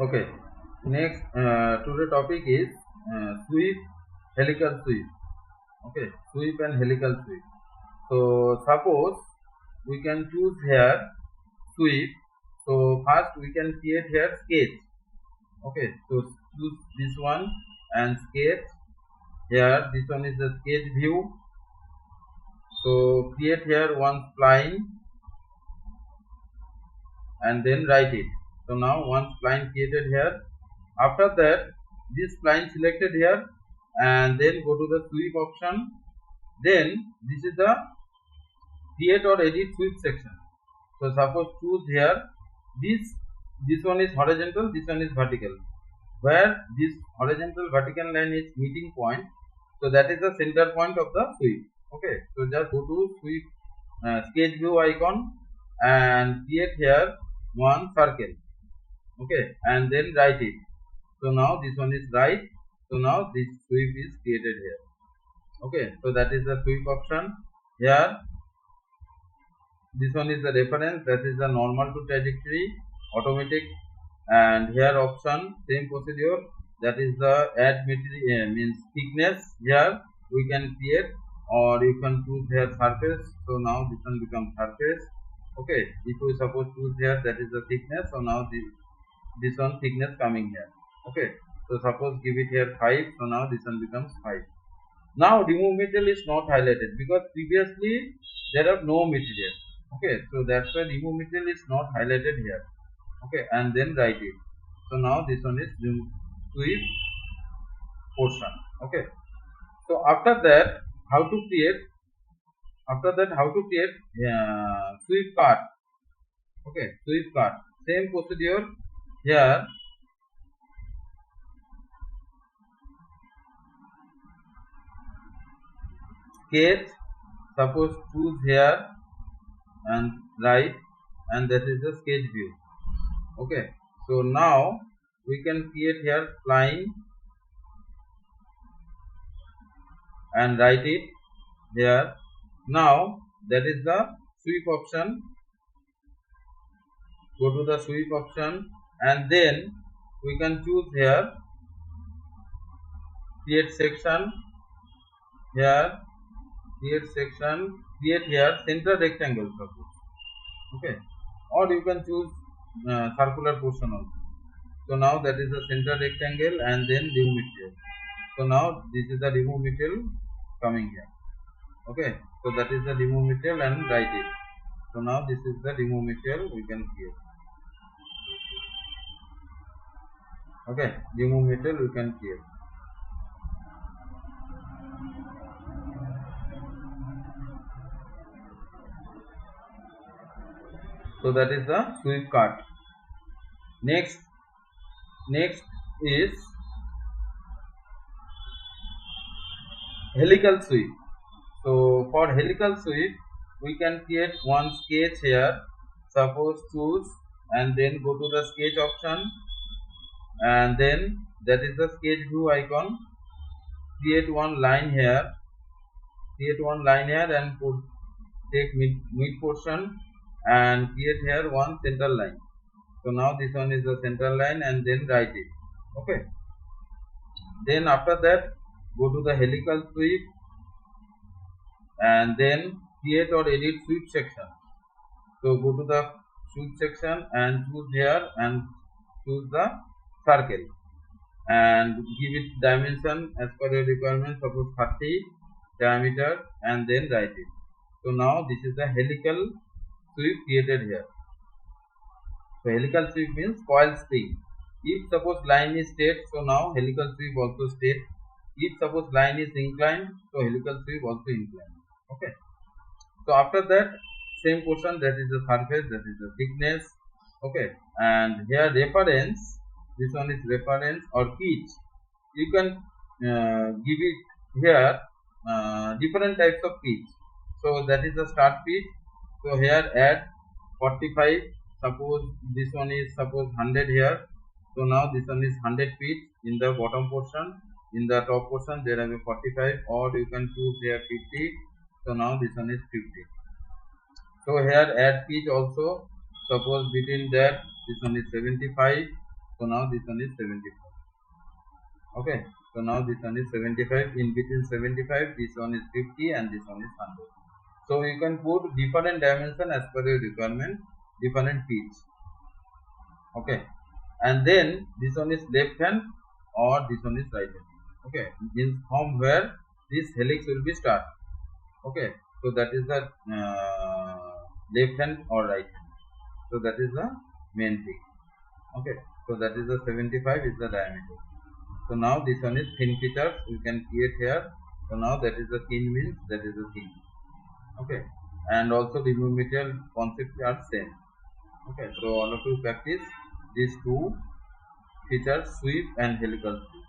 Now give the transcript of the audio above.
Okay. Next, today topic is sweep, helical sweep. Okay, sweep and helical sweep. So suppose we can choose here sweep. So first we can create here sketch. Okay, so choose this one and sketch. Here this one is the sketch view. So create here one spline and then write it. So now one spline created here. After that, this spline selected here and then go to the sweep option. Then this is the create or edit sweep section. So suppose choose here this one is horizontal, this one is vertical. Where this horizontal vertical line is meeting point, so that is the center point of the sweep. Okay, so just go to sweep sketch view icon and create here one circle. Okay, and then write it. So now this one is right. So now this sweep is created here. Okay, so that is the sweep option. Here this one is the reference, that is the normal to trajectory, automatic, and here option same procedure, that is the add material means thickness. Here we can create or you can choose here surface. So now this one becomes surface. Okay, if we suppose choose here that is the thickness, so now this one thickness coming here. Okay, so suppose give it here 5, so now this one becomes 5. Now remove material is not highlighted because previously there are no material. Okay, so that's why remove material is not highlighted here. Okay, and then write it. So now this one is sweep portion. Okay, so after that how to create sweep cart. Okay, sweep cart, same procedure. Here sketch, suppose choose here and write, and that is the sketch view. Okay, so now we can create here spline and write it here. Now that is the sweep option. Go to the sweep option and then we can choose here create section. Here create section, create here center rectangle suppose. Okay, or you can choose circular portion also. So now that is the center rectangle and then remove material. So now this is the remove material coming here. Okay, so that is the remove material and write it. So now this is the remove material we can create. Okay, remove material we can create. So that is the sweep cart. Next is helical sweep. So for helical sweep we can create one sketch here. Suppose choose and then go to the sketch option and then that is the sketch view icon. Create one line here. And take mid portion and create here one center line. So now this one is the center line and then write it. Okay. Then after that go to the helical sweep and then create or edit sweep section. So go to the sweep section and choose here and choose the circle and give it dimension as per your requirement, suppose 30 diameter, and then write it. So now this is the helical sweep created here. So helical sweep means coil spring. If suppose line is straight, so now helical sweep also straight. If suppose line is inclined, so helical sweep also inclined. Okay. So after that same portion, that is the surface, that is the thickness. Okay, and here reference, this one is reference or pitch. You can give it here different types of pitch. So that is the start pitch. So here add 45. Suppose this one is 100 here. So now this one is 100 pitch in the bottom portion. In the top portion there are 45, or you can choose here 50. So now this one is 50. So here add pitch also. Suppose between that this one is 75. So now this one is 75. Okay, so now this one is 75. In between 75, this one is 50 and this one is 100. So you can put different dimension as per your requirement, different pitch. Okay, and then this one is left hand or this one is right hand. Okay, means from where this helix will be start. Okay, so that is the left hand or right hand. So that is the main thing. Okay, so that is the 75 is the diameter. So now this one is thin features we can create here. So now that is the thin means that is the thin. Okay, and also the material concepts are same. Okay, so all of you practice these two features, sweep and helical sweep.